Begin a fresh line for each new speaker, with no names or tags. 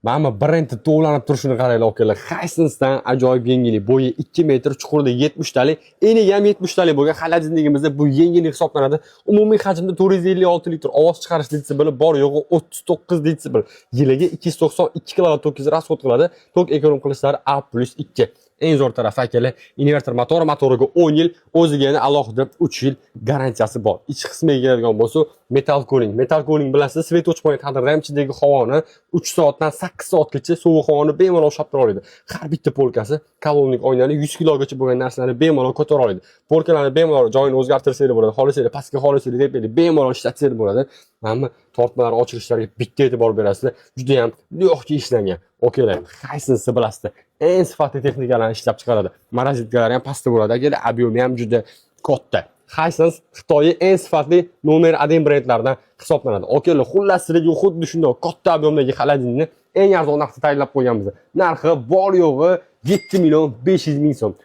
Mana birinchi to'g'lanib turishini qaranglar akalar. Hisense'dan ajoyib yengillik. Bo'yi 2 metr, chuqurida 70 talik, eniga ham 70 talik bo'lgan xolodilnigimizda bu yengillik hisoblanadi. Umumiy hajmda 456 litr ovoz chiqarish detsibeli bor yo'g'i 39 detsibel. Yiliga 292 kW tok rasxod qiladi. Tok ekonom qilishlari A+2. Eng zo'r tarafi akalar, invertor motoriga 10 yil, o'ziga yana alohida 3 yil garantiyasi bor. Ichki qismiga keladigan bo'lsa, metal cooling. Metal cooling bilan siz svet o'chmagan taqdirda ham ichidagi havoni 3 soatdan 8 soatgacha sovuq havoni bemalol ushlab tura oladi. Har bitta polkasi kolonlik oynali 100 kilogacha bo'lgan narsalarni bemalol ko'tara oladi. Polkalarni bemalol joyini o'zgartirsanglar bo'ladi. Xohlasanglar pastga, xohlasanglar tepangga bemalol ishlatsanglar bo'ladi. Mana tortmalar ochilishlariga bitta e'tibor berasizlar. Juda ham yo'qchi ishlangan. Okeylar, Hisense bilasizlar. Eng sifatli texnikalarni ishlab chiqaradi. Marazitkalari ham pastda bo'ladi. Agar ob'yemi ham juda katta. Hisense Xitoyning eng sifatli nomer 1 brendlaridan hisoblanadi. Okeylar, xullas sizlarga xuddi shunday katta ob'yemdagi xolodilnikni eng arzon narxda tayyorlab qo'yganmiz. Narxi bor yo'g'i 7 million 500 ming so'm.